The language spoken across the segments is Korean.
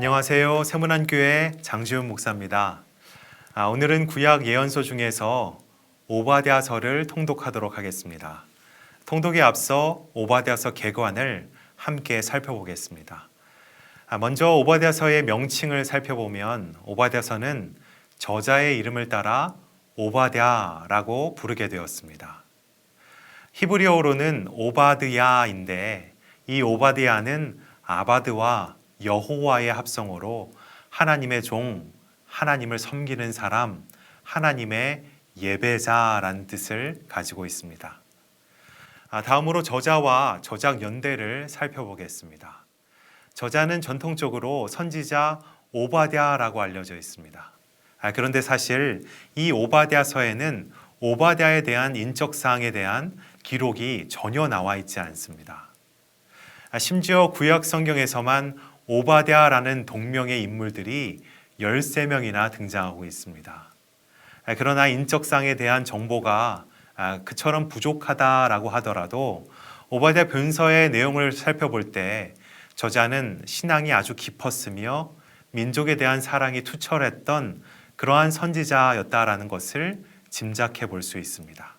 안녕하세요. 세문안교회 장지훈 목사입니다. 오늘은 구약 예언서 중에서 오바댜서를 통독하도록 하겠습니다. 통독에 앞서 오바댜서 개관을 함께 살펴보겠습니다. 먼저 오바댜서의 명칭을 살펴보면 오바댜서는 저자의 이름을 따라 오바댜라고 부르게 되었습니다. 히브리어로는 오바드야인데 이 오바드야는 아바드와 여호와의 합성어로 하나님의 종, 하나님을 섬기는 사람, 하나님의 예배자라는 뜻을 가지고 있습니다. 다음으로 저자와 저작 연대를 살펴보겠습니다. 저자는 전통적으로 선지자 오바댜라고 알려져 있습니다. 그런데 사실 이 오바댜서에는 오바댜에 대한 인적 사항에 대한 기록이 전혀 나와 있지 않습니다. 심지어 구약 성경에서만 오바댜라는 동명의 인물들이 13명이나 등장하고 있습니다. 그러나 인적상에 대한 정보가 그처럼 부족하다라고 하더라도 오바댜 본서의 내용을 살펴볼 때 저자는 신앙이 아주 깊었으며 민족에 대한 사랑이 투철했던 그러한 선지자였다라는 것을 짐작해 볼 수 있습니다.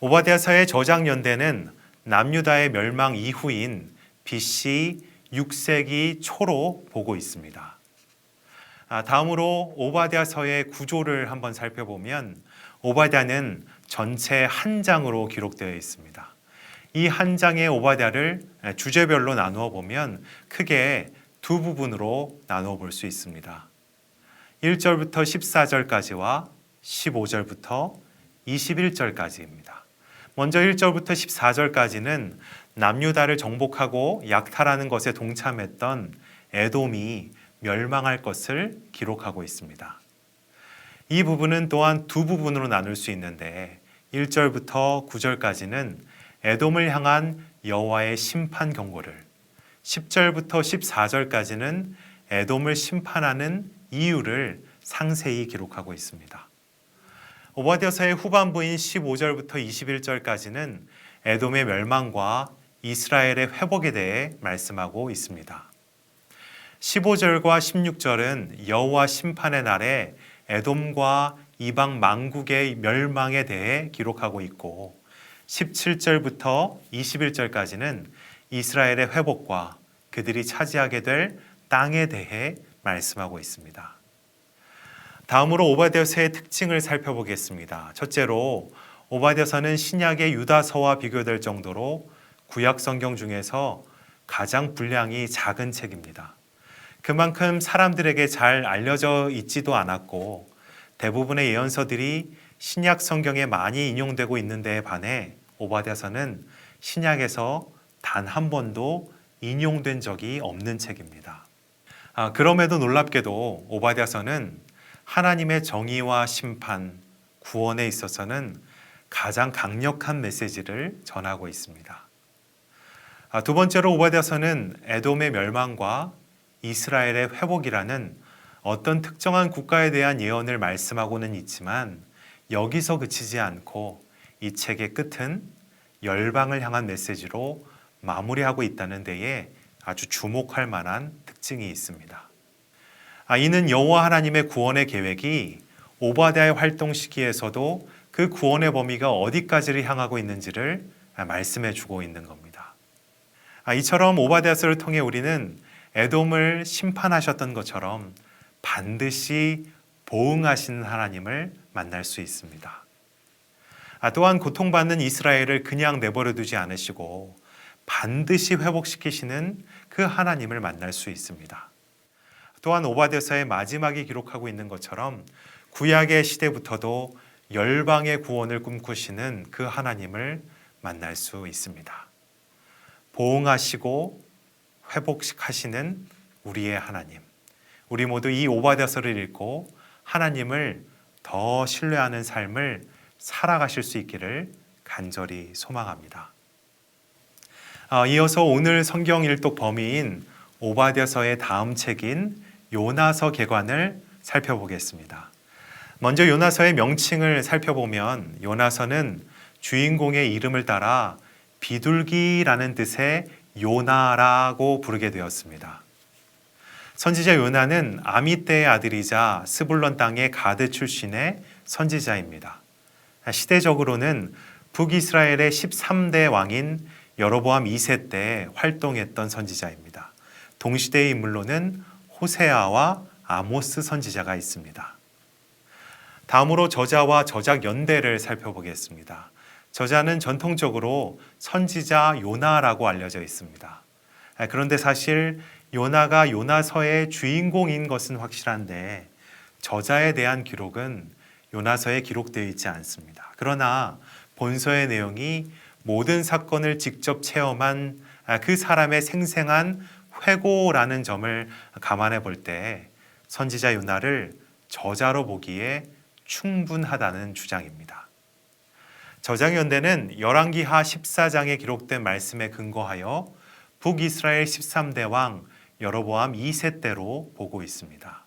오바댜서의 저작 연대는 남유다의 멸망 이후인 BC 6세기 초로 보고 있습니다. 다음으로 오바댜서의 구조를 한번 살펴보면 오바댜는 전체 한 장으로 기록되어 있습니다. 이 한 장의 오바댜를 주제별로 나누어 보면 크게 두 부분으로 나누어 볼 수 있습니다. 1절부터 14절까지와 15절부터 21절까지입니다. 먼저 1절부터 14절까지는 남유다를 정복하고 약탈하는 것에 동참했던 에돔이 멸망할 것을 기록하고 있습니다. 이 부분은 또한 두 부분으로 나눌 수 있는데 1절부터 9절까지는 에돔을 향한 여호와의 심판 경고를, 10절부터 14절까지는 에돔을 심판하는 이유를 상세히 기록하고 있습니다. 오바댜서의 후반부인 15절부터 21절까지는 에돔의 멸망과 이스라엘의 회복에 대해 말씀하고 있습니다. 15절과 16절은 여호와 심판의 날에 에돔과 이방 만국의 멸망에 대해 기록하고 있고 17절부터 21절까지는 이스라엘의 회복과 그들이 차지하게 될 땅에 대해 말씀하고 있습니다. 다음으로 오바댜서의 특징을 살펴보겠습니다. 첫째로 오바댜서는 신약의 유다서와 비교될 정도로 구약 성경 중에서 가장 분량이 작은 책입니다. 그만큼 사람들에게 잘 알려져 있지도 않았고 대부분의 예언서들이 신약 성경에 많이 인용되고 있는 데에 반해 오바댜서는 신약에서 단 한 번도 인용된 적이 없는 책입니다. 그럼에도 놀랍게도 오바댜서는 하나님의 정의와 심판, 구원에 있어서는 가장 강력한 메시지를 전하고 있습니다. 두 번째로 오바댜서는 에돔의 멸망과 이스라엘의 회복이라는 어떤 특정한 국가에 대한 예언을 말씀하고는 있지만 여기서 그치지 않고 이 책의 끝은 열방을 향한 메시지로 마무리하고 있다는 데에 아주 주목할 만한 특징이 있습니다. 이는 여호와 하나님의 구원의 계획이 오바댜의 활동 시기에서도 그 구원의 범위가 어디까지를 향하고 있는지를 말씀해 주고 있는 겁니다. 이처럼 오바댜서를 통해 우리는 에돔을 심판하셨던 것처럼 반드시 보응하시는 하나님을 만날 수 있습니다. 또한 고통받는 이스라엘을 그냥 내버려 두지 않으시고 반드시 회복시키시는 그 하나님을 만날 수 있습니다. 또한 오바댜서의 마지막에 기록하고 있는 것처럼 구약의 시대부터도 열방의 구원을 꿈꾸시는 그 하나님을 만날 수 있습니다. 보응하시고 회복하시는 우리의 하나님. 우리 모두 이 오바댜서를 읽고 하나님을 더 신뢰하는 삶을 살아가실 수 있기를 간절히 소망합니다. 이어서 오늘 성경 일독 범위인 오바댜서의 다음 책인 요나서 개관을 살펴보겠습니다. 먼저 요나서의 명칭을 살펴보면 요나서는 주인공의 이름을 따라 비둘기라는 뜻의 요나라고 부르게 되었습니다. 선지자 요나는 아미떼의 아들이자 스불론 땅의 가드 출신의 선지자입니다. 시대적으로는 북이스라엘의 13대 왕인 여로보암 2세 때 활동했던 선지자입니다. 동시대의 인물로는 호세아와 아모스 선지자가 있습니다. 다음으로 저자와 저작 연대를 살펴보겠습니다. 저자는 전통적으로 선지자 요나라고 알려져 있습니다. 그런데 사실 요나가 요나서의 주인공인 것은 확실한데 저자에 대한 기록은 요나서에 기록되어 있지 않습니다. 그러나 본서의 내용이 모든 사건을 직접 체험한 그 사람의 생생한 회고라는 점을 감안해 볼 때 선지자 요나를 저자로 보기에 충분하다는 주장입니다. 저작연대는 열왕기하 14장에 기록된 말씀에 근거하여 북이스라엘 13대 왕 여로보암 2세 때로 보고 있습니다.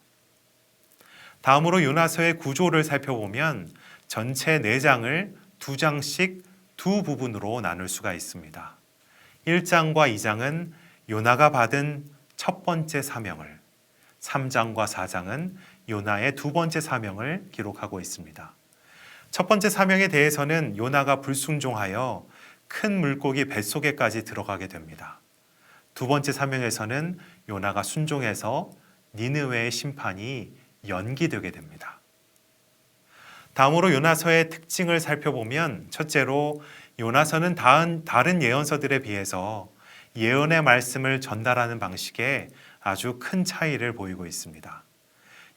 다음으로 요나서의 구조를 살펴보면 전체 4장을 2장씩 두 부분으로 나눌 수가 있습니다. 1장과 2장은 요나가 받은 첫 번째 사명을, 3장과 4장은 요나의 두 번째 사명을 기록하고 있습니다. 첫 번째 사명에 대해서는 요나가 불순종하여 큰 물고기 뱃속에까지 들어가게 됩니다. 두 번째 사명에서는 요나가 순종해서 니느웨의 심판이 연기되게 됩니다. 다음으로 요나서의 특징을 살펴보면 첫째로 요나서는 다른 예언서들에 비해서 예언의 말씀을 전달하는 방식에 아주 큰 차이를 보이고 있습니다.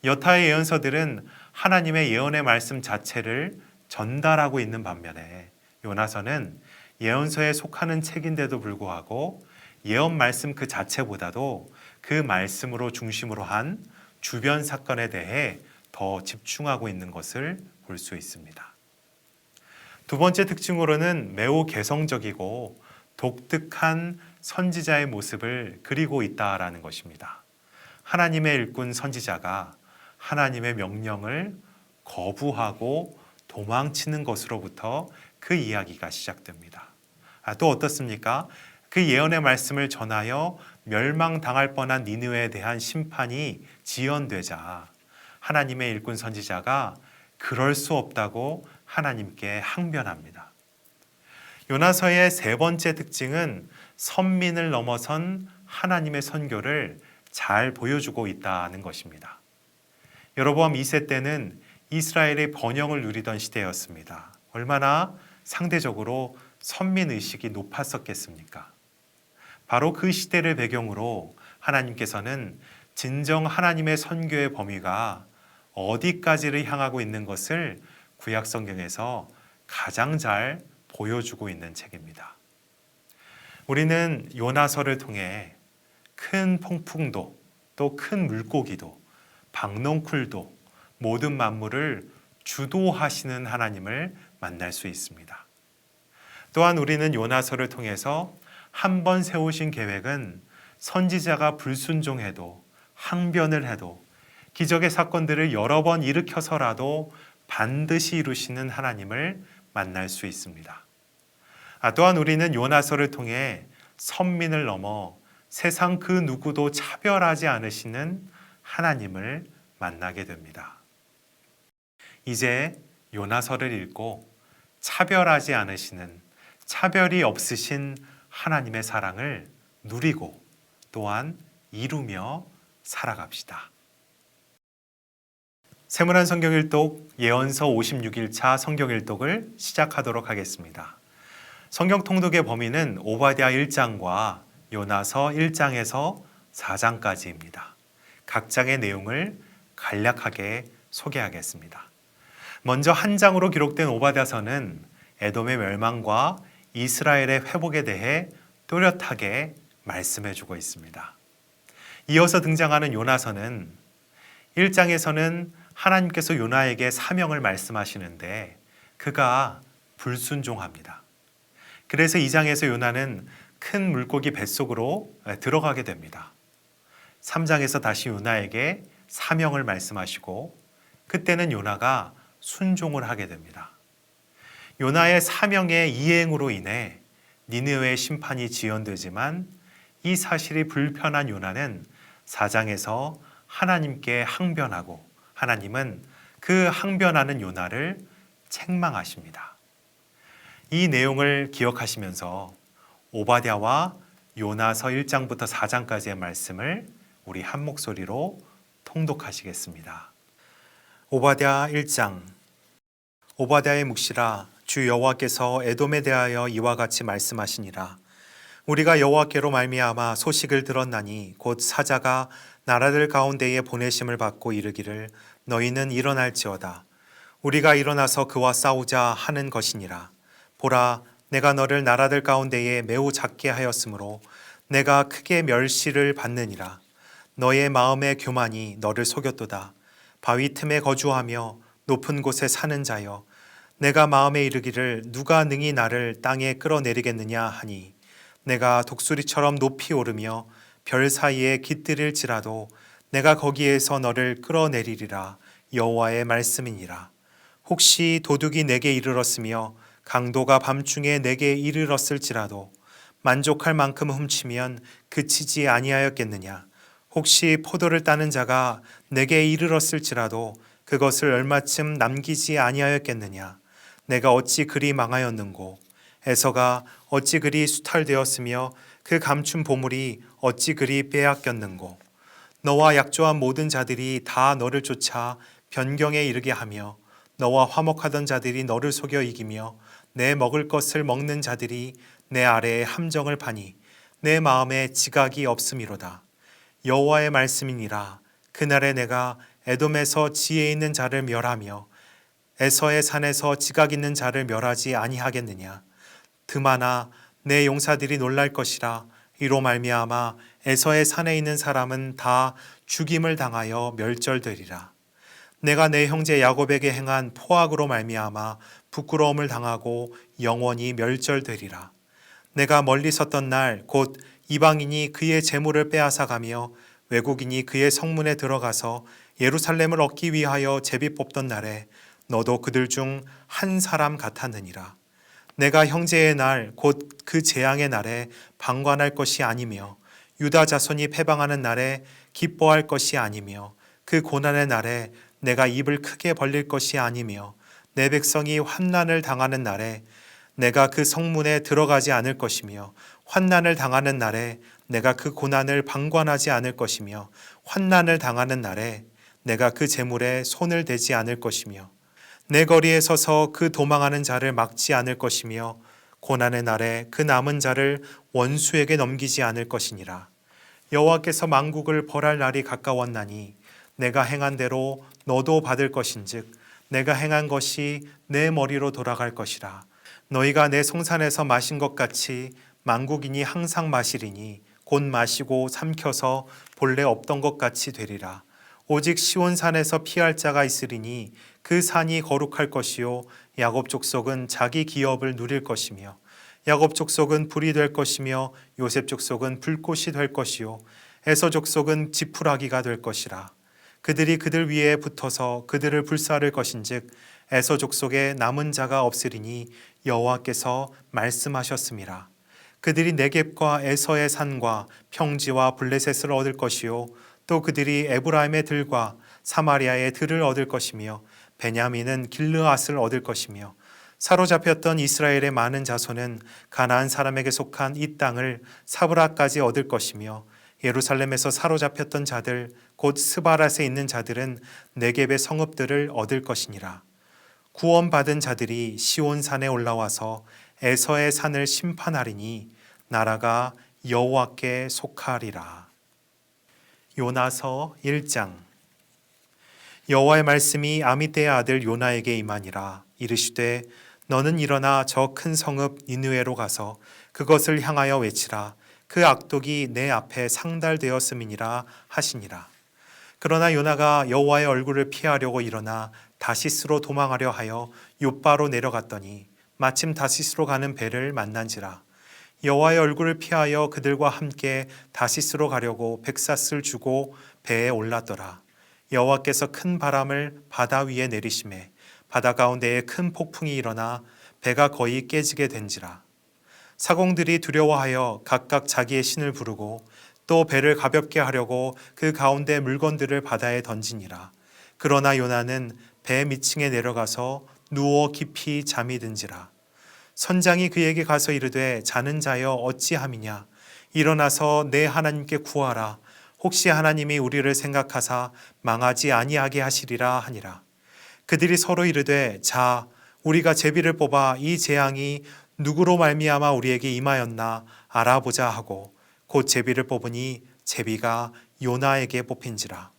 여타의 예언서들은 하나님의 예언의 말씀 자체를 전달하고 있는 반면에 요나서는 예언서에 속하는 책인데도 불구하고 예언 말씀 그 자체보다도 그 말씀으로 중심으로 한 주변 사건에 대해 더 집중하고 있는 것을 볼 수 있습니다. 두 번째 특징으로는 매우 개성적이고 독특한 선지자의 모습을 그리고 있다라는 것입니다. 하나님의 일꾼 선지자가 하나님의 명령을 거부하고 도망치는 것으로부터 그 이야기가 시작됩니다. 또 어떻습니까? 그 예언의 말씀을 전하여 멸망당할 뻔한 니느웨에 대한 심판이 지연되자 하나님의 일꾼 선지자가 그럴 수 없다고 하나님께 항변합니다. 요나서의 세 번째 특징은 선민을 넘어선 하나님의 선교를 잘 보여주고 있다는 것입니다. 여로보암 2세 때는 이스라엘의 번영을 누리던 시대였습니다. 얼마나 상대적으로 선민의식이 높았었겠습니까? 바로 그 시대를 배경으로 하나님께서는 진정 하나님의 선교의 범위가 어디까지를 향하고 있는 것을 구약 성경에서 가장 잘 보여주고 있는 책입니다. 우리는 요나서를 통해 큰 폭풍도 또 큰 물고기도 박농쿨도 모든 만물을 주도하시는 하나님을 만날 수 있습니다. 또한 우리는 요나서를 통해서 한 번 세우신 계획은 선지자가 불순종해도 항변을 해도 기적의 사건들을 여러 번 일으켜서라도 반드시 이루시는 하나님을 만날 수 있습니다. 또한 우리는 요나서를 통해 선민을 넘어 세상 그 누구도 차별하지 않으시는 하나님을 만나게 됩니다. 이제 요나서를 읽고 차별하지 않으시는, 차별이 없으신 하나님의 사랑을 누리고 또한 이루며 살아갑시다. 세문안 성경일독 예언서 56일차 성경일독을 시작하도록 하겠습니다. 성경 통독의 범위는 오바댜 1장과 요나서 1장에서 4장까지입니다. 각 장의 내용을 간략하게 소개하겠습니다. 먼저 한 장으로 기록된 오바댜서는 에돔의 멸망과 이스라엘의 회복에 대해 또렷하게 말씀해주고 있습니다. 이어서 등장하는 요나서는 1장에서는 하나님께서 요나에게 사명을 말씀하시는데 그가 불순종합니다. 그래서 2장에서 요나는 큰 물고기 뱃속으로 들어가게 됩니다. 3장에서 다시 요나에게 사명을 말씀하시고 그때는 요나가 순종을 하게 됩니다. 요나의 사명의 이행으로 인해 니느웨의 심판이 지연되지만 이 사실이 불편한 요나는 4장에서 하나님께 항변하고 하나님은 그 항변하는 요나를 책망하십니다. 이 내용을 기억하시면서 오바댜와 요나서 1장부터 4장까지의 말씀을 우리 한 목소리로 통독하시겠습니다. 오바댜 1장. 오바댜의 묵시라, 주 여호와께서 에돔에 대하여 이와 같이 말씀하시니라. 우리가 여호와께로 말미암아 소식을 들었나니 곧 사자가 나라들 가운데에 보내심을 받고 이르기를 너희는 일어날지어다. 우리가 일어나서 그와 싸우자 하는 것이니라. 보라, 내가 너를 나라들 가운데에 매우 작게 하였으므로 내가 크게 멸시를 받느니라. 너의 마음의 교만이 너를 속였도다. 바위 틈에 거주하며 높은 곳에 사는 자여, 내가 마음에 이르기를 누가 능히 나를 땅에 끌어내리겠느냐 하니 내가 독수리처럼 높이 오르며 별 사이에 깃들일지라도 내가 거기에서 너를 끌어내리리라. 여호와의 말씀이니라. 혹시 도둑이 내게 이르렀으며 강도가 밤중에 내게 이르렀을지라도 만족할 만큼 훔치면 그치지 아니하였겠느냐. 혹시 포도를 따는 자가 내게 이르렀을지라도 그것을 얼마쯤 남기지 아니하였겠느냐. 내가 어찌 그리 망하였는고. 에서가 어찌 그리 수탈되었으며 그 감춘 보물이 어찌 그리 빼앗겼는고. 너와 약조한 모든 자들이 다 너를 쫓아 변경에 이르게 하며 너와 화목하던 자들이 너를 속여 이기며 내 먹을 것을 먹는 자들이 내 아래에 함정을 파니 내 마음에 지각이 없음이로다. 여호와의 말씀이니라. 그날에 내가 에돔에서 지혜 있는 자를 멸하며 에서의 산에서 지각 있는 자를 멸하지 아니하겠느냐. 드마나 내 용사들이 놀랄 것이라. 이로 말미암아 에서의 산에 있는 사람은 다 죽임을 당하여 멸절되리라. 내가 내 형제 야곱에게 행한 포악으로 말미암아 부끄러움을 당하고 영원히 멸절되리라. 내가 멀리 섰던 날 곧 이방인이 그의 재물을 빼앗아가며 외국인이 그의 성문에 들어가서 예루살렘을 얻기 위하여 제비 뽑던 날에 너도 그들 중 한 사람 같았느니라. 내가 형제의 날 곧 그 재앙의 날에 방관할 것이 아니며 유다 자손이 패방하는 날에 기뻐할 것이 아니며 그 고난의 날에 내가 입을 크게 벌릴 것이 아니며 내 백성이 환난을 당하는 날에 내가 그 성문에 들어가지 않을 것이며 환난을 당하는 날에 내가 그 고난을 방관하지 않을 것이며 환난을 당하는 날에 내가 그 재물에 손을 대지 않을 것이며 내 거리에 서서 그 도망하는 자를 막지 않을 것이며 고난의 날에 그 남은 자를 원수에게 넘기지 않을 것이니라. 여호와께서 만국을 벌할 날이 가까웠나니 내가 행한 대로 너도 받을 것인즉 내가 행한 것이 내 머리로 돌아갈 것이라. 너희가 내 송산에서 마신 것 같이 만국인이 항상 마시리니 곧 마시고 삼켜서 본래 없던 것 같이 되리라. 오직 시온산에서 피할 자가 있으리니 그 산이 거룩할 것이요 야곱 족속은 자기 기업을 누릴 것이며 야곱 족속은 불이 될 것이며 요셉 족속은 불꽃이 될 것이요 에서 족속은 지푸라기가 될 것이라. 그들이 그들 위에 붙어서 그들을 불사를 것인즉 에서 족속에 남은 자가 없으리니 여호와께서 말씀하셨음이라. 그들이 네겝과 에서의 산과 평지와 블레셋을 얻을 것이요 또 그들이 에브라임의 들과 사마리아의 들을 얻을 것이며 베냐민은 길르앗을 얻을 것이며 사로잡혔던 이스라엘의 많은 자손은 가나안 사람에게 속한 이 땅을 사브라까지 얻을 것이며 예루살렘에서 사로잡혔던 자들 곧 스바랏에 있는 자들은 네겝의 성읍들을 얻을 것이니라. 구원받은 자들이 시온산에 올라와서 에서의 산을 심판하리니 나라가 여호와께 속하리라. 요나서 1장. 여호와의 말씀이 아미떼의 아들 요나에게 임하니라. 이르시되 너는 일어나 저 큰 성읍 니느웨로 가서 그것을 향하여 외치라. 그 악독이 내 앞에 상달되었음이니라 하시니라. 그러나 요나가 여호와의 얼굴을 피하려고 일어나 다시스로 도망하려 하여 욥바로 내려갔더니 마침 다시스로 가는 배를 만난지라. 여호와의 얼굴을 피하여 그들과 함께 다시스로 가려고 백사슬 주고 배에 올랐더라. 여호와께서 큰 바람을 바다 위에 내리심에 바다 가운데에 큰 폭풍이 일어나 배가 거의 깨지게 된지라. 사공들이 두려워하여 각각 자기의 신을 부르고 또 배를 가볍게 하려고 그 가운데 물건들을 바다에 던지니라. 그러나 요나는 배 밑층에 내려가서 누워 깊이 잠이 든지라. 선장이 그에게 가서 이르되 자는 자여 어찌함이냐. 일어나서 내 하나님께 구하라. 혹시 하나님이 우리를 생각하사 망하지 아니하게 하시리라 하니라. 그들이 서로 이르되 자 우리가 제비를 뽑아 이 재앙이 누구로 말미암아 우리에게 임하였나 알아보자 하고 곧 제비를 뽑으니 제비가 요나에게 뽑힌지라.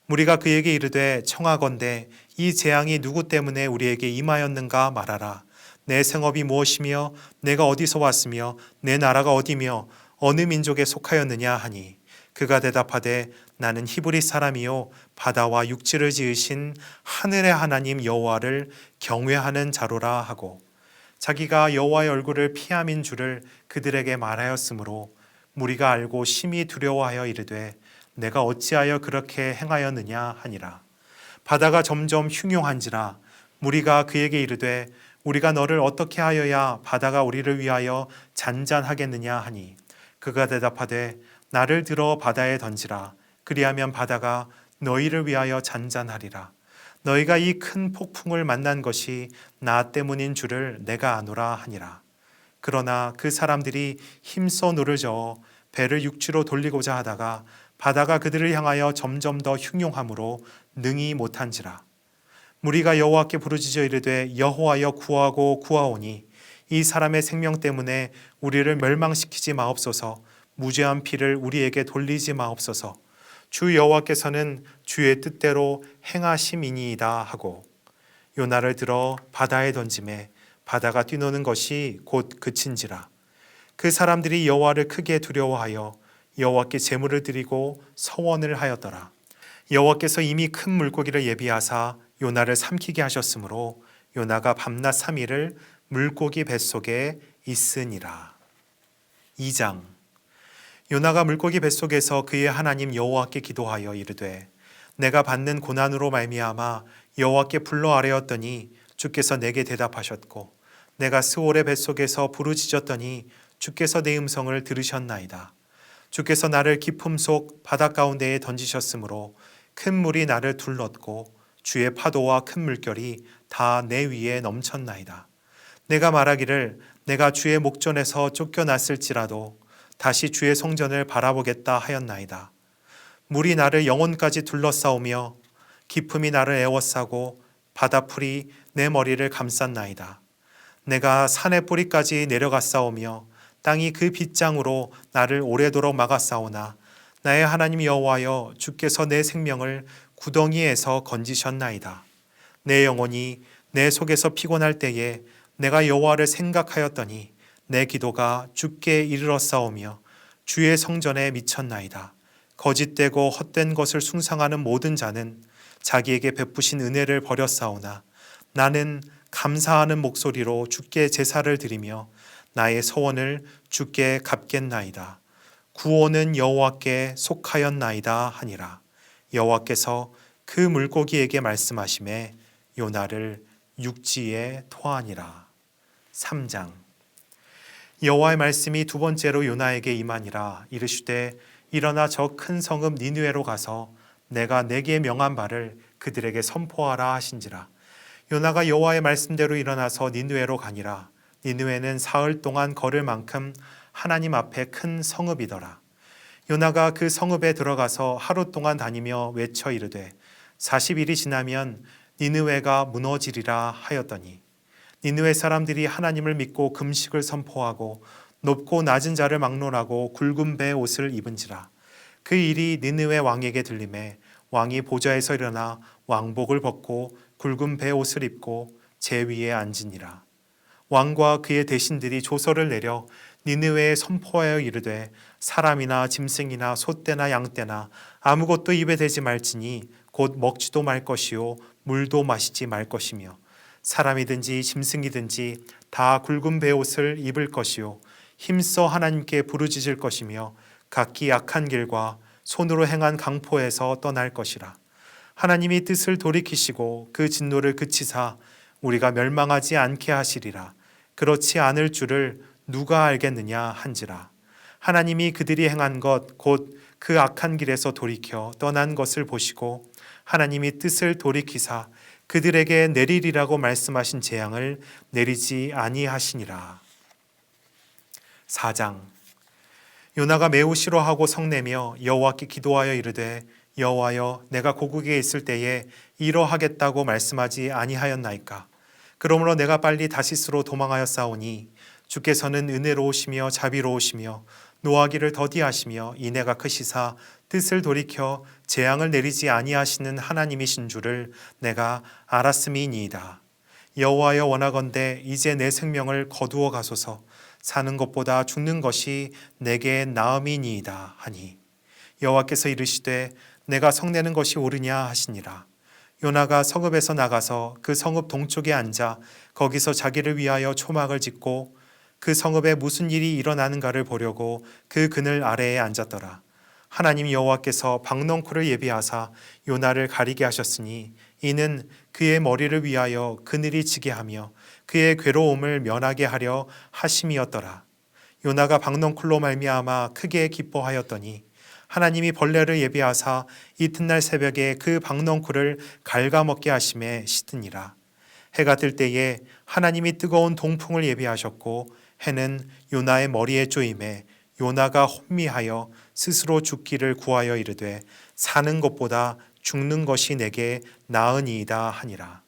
무리가 그에게 이르되 청하건대 이 재앙이 누구 때문에 우리에게 임하였는가 말하라. 내 생업이 무엇이며 내가 어디서 왔으며 내 나라가 어디며 어느 민족에 속하였느냐 하니 그가 대답하되 나는 히브리 사람이요 바다와 육지를 지으신 하늘의 하나님 여호와를 경외하는 자로라 하고 자기가 여호와의 얼굴을 피함인 줄을 그들에게 말하였으므로 무리가 알고 심히 두려워하여 이르되 내가 어찌하여 그렇게 행하였느냐 하니라. 바다가 점점 흉용한지라. 무리가 그에게 이르되 우리가 너를 어떻게 하여야 바다가 우리를 위하여 잔잔하겠느냐 하니 그가 대답하되 나를 들어 바다에 던지라. 그리하면 바다가 너희를 위하여 잔잔하리라. 너희가 이 큰 폭풍을 만난 것이 나 때문인 줄을 내가 아노라 하니라. 그러나 그 사람들이 힘써 노를 저어 배를 육지로 돌리고자 하다가 바다가 그들을 향하여 점점 더 흉용함으로 능히 못한지라. 무리가 여호와께 부르짖어 이르되 여호와여 구하고 구하오니 이 사람의 생명 때문에 우리를 멸망시키지 마옵소서. 무죄한 피를 우리에게 돌리지 마옵소서. 주 여호와께서는 주의 뜻대로 행하심이니이다 하고 요나를 들어 바다에 던지매 바다가 뛰노는 것이 곧 그친지라. 그 사람들이 여호와를 크게 두려워하여 여호와께 제물을 드리고 서원을 하였더라. 여호와께서 이미 큰 물고기를 예비하사 요나를 삼키게 하셨으므로 요나가 밤낮 3일을 물고기 뱃속에 있으니라. 2장. 요나가 물고기 뱃속에서 그의 하나님 여호와께 기도하여 이르되 내가 받는 고난으로 말미암아 여호와께 불러 아뢰었더니 주께서 내게 대답하셨고 내가 스올의 뱃속에서 부르짖었더니 주께서 내 음성을 들으셨나이다. 주께서 나를 깊음 속 바다 가운데에 던지셨으므로 큰 물이 나를 둘렀고 주의 파도와 큰 물결이 다 내 위에 넘쳤나이다. 내가 말하기를 내가 주의 목전에서 쫓겨났을지라도 다시 주의 성전을 바라보겠다 하였나이다. 물이 나를 영혼까지 둘러싸우며 깊음이 나를 에워싸고 바다풀이 내 머리를 감쌌나이다. 내가 산의 뿌리까지 내려갔사오며 땅이 그 빗장으로 나를 오래도록 막았사오나 나의 하나님 여호와여 주께서 내 생명을 구덩이에서 건지셨나이다. 내 영혼이 내 속에서 피곤할 때에 내가 여호와를 생각하였더니 내 기도가 주께 이르렀사오며 주의 성전에 미쳤나이다. 거짓되고 헛된 것을 숭상하는 모든 자는 자기에게 베푸신 은혜를 버렸사오나 나는 감사하는 목소리로 주께 제사를 드리며 나의 서원을 주께 갚겠나이다. 구원은 여호와께 속하였나이다 하니라. 여호와께서 그 물고기에게 말씀하시매 요나를 육지에 토하니라. 3장. 여호와의 말씀이 두 번째로 요나에게 임하니라. 이르시되 일어나 저 큰 성읍 니느웨로 가서 내가 내게 명한 바를 그들에게 선포하라 하신지라. 요나가 여호와의 말씀대로 일어나서 니느웨로 가니라. 니느웨는 사흘 동안 걸을 만큼 하나님 앞에 큰 성읍이더라. 요나가 그 성읍에 들어가서 하루 동안 다니며 외쳐 이르되 40일이 지나면 니느웨가 무너지리라 하였더니 니느웨 사람들이 하나님을 믿고 금식을 선포하고 높고 낮은 자를 막론하고 굵은 배 옷을 입은지라. 그 일이 니느웨 왕에게 들림에 왕이 보좌에서 일어나 왕복을 벗고 굵은 배 옷을 입고 제 위에 앉으니라. 왕과 그의 대신들이 조서를 내려 니느웨에 선포하여 이르되 사람이나 짐승이나 소떼나 양떼나 아무것도 입에 대지 말지니 곧 먹지도 말 것이요 물도 마시지 말 것이며 사람이든지 짐승이든지 다 굵은 베옷을 입을 것이요 힘써 하나님께 부르짖을 것이며 각기 악한 길과 손으로 행한 강포에서 떠날 것이라. 하나님이 뜻을 돌이키시고 그 진노를 그치사 우리가 멸망하지 않게 하시리라. 그렇지 않을 줄을 누가 알겠느냐 한지라. 하나님이 그들이 행한 것 곧 그 악한 길에서 돌이켜 떠난 것을 보시고 하나님이 뜻을 돌이키사 그들에게 내리리라고 말씀하신 재앙을 내리지 아니하시니라. 4장. 요나가 매우 싫어하고 성내며 여호와께 기도하여 이르되 여호와여, 내가 고국에 있을 때에 이러하겠다고 말씀하지 아니하였나이까. 그러므로 내가 빨리 다시스로 도망하여 싸우니 주께서는 은혜로우시며 자비로우시며 노하기를 더디하시며 인애가 크시사 뜻을 돌이켜 재앙을 내리지 아니하시는 하나님이신 줄을 내가 알았음이니이다. 여호와여, 원하건대 이제 내 생명을 거두어 가소서. 사는 것보다 죽는 것이 내게 나음이니이다 하니 여호와께서 이르시되 내가 성내는 것이 옳으냐 하시니라. 요나가 성읍에서 나가서 그 성읍 동쪽에 앉아 거기서 자기를 위하여 초막을 짓고 그 성읍에 무슨 일이 일어나는가를 보려고 그 그늘 아래에 앉았더라. 하나님 여호와께서 박넝쿨을 예비하사 요나를 가리게 하셨으니 이는 그의 머리를 위하여 그늘이 지게 하며 그의 괴로움을 면하게 하려 하심이었더라. 요나가 박넝쿨로 말미암아 크게 기뻐하였더니 하나님이 벌레를 예비하사 이튿날 새벽에 그 박넝쿨을 갉아먹게 하심에 씻으니라. 해가 뜰 때에 하나님이 뜨거운 동풍을 예비하셨고 해는 요나의 머리에 쪼임에 요나가 혼미하여 스스로 죽기를 구하여 이르되 사는 것보다 죽는 것이 내게 나으니이다 하니라.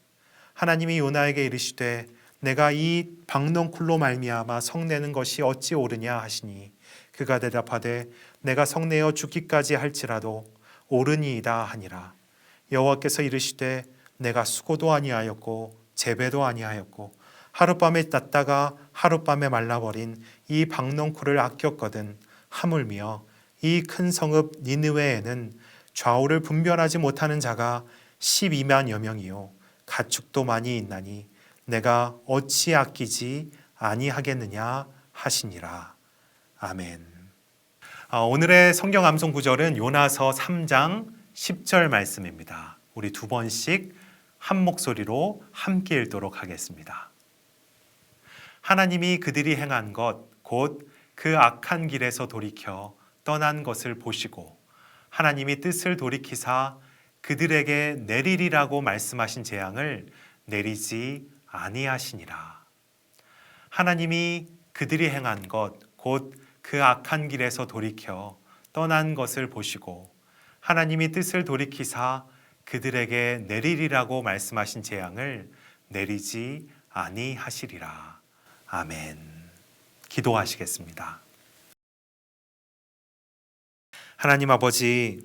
하나님이 요나에게 이르시되 내가 이 박넝쿨로 말미암아 성내는 것이 어찌 옳으냐 하시니 그가 대답하되 내가 성내어 죽기까지 할지라도 옳으니이다 하니라. 여호와께서 이르시되 내가 수고도 아니하였고 재배도 아니하였고 하룻밤에 났다가 하룻밤에 말라버린 이 박넝쿨을 아꼈거든 하물며 이 큰 성읍 니느웨에는 좌우를 분별하지 못하는 자가 12만여 명이요 가축도 많이 있나니 내가 어찌 아끼지 아니하겠느냐 하시니라. 아멘. 오늘의 성경 암송 구절은 요나서 3장 10절 말씀입니다. 우리 두 번씩 한 목소리로 함께 읽도록 하겠습니다. 하나님이 그들이 행한 것 곧 그 악한 길에서 돌이켜 떠난 것을 보시고 하나님이 뜻을 돌이키사 그들에게 내리리라고 말씀하신 재앙을 내리지 아니하시니라. 하나님이 그들이 행한 것 곧 그 악한 길에서 돌이켜 떠난 것을 보시고 하나님이 뜻을 돌이키사 그들에게 내리리라고 말씀하신 재앙을 내리지 아니하시리라. 아멘. 기도하시겠습니다. 하나님 아버지,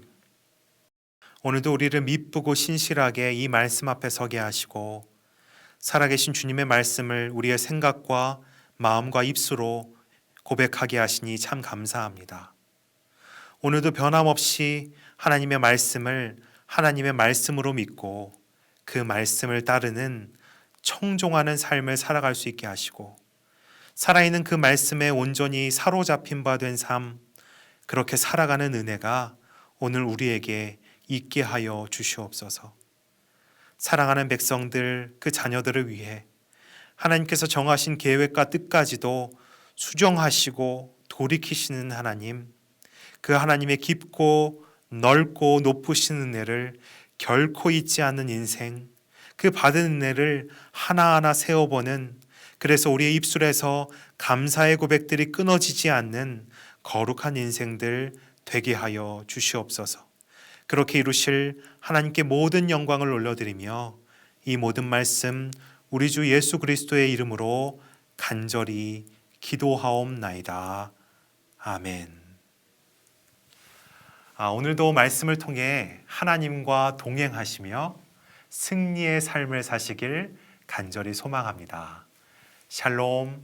오늘도 우리를 미쁘고 신실하게 이 말씀 앞에 서게 하시고 살아계신 주님의 말씀을 우리의 생각과 마음과 입술로 고백하게 하시니 참 감사합니다. 오늘도 변함없이 하나님의 말씀을 하나님의 말씀으로 믿고 그 말씀을 따르는 청종하는 삶을 살아갈 수 있게 하시고 살아있는 그 말씀에 온전히 사로잡힌 바 된 삶, 그렇게 살아가는 은혜가 오늘 우리에게 있게 하여 주시옵소서. 사랑하는 백성들, 그 자녀들을 위해 하나님께서 정하신 계획과 뜻까지도 수정하시고 돌이키시는 하나님, 그 하나님의 깊고 넓고 높으신 은혜를 결코 잊지 않는 인생, 그 받은 은혜를 하나하나 세워보는, 그래서 우리의 입술에서 감사의 고백들이 끊어지지 않는 거룩한 인생들 되게 하여 주시옵소서. 그렇게 이루실 하나님께 모든 영광을 올려드리며 이 모든 말씀 우리 주 예수 그리스도의 이름으로 간절히 기도하옵나이다. 아멘. 오늘도 말씀을 통해 하나님과 동행하시며 승리의 삶을 사시길 간절히 소망합니다. 샬롬.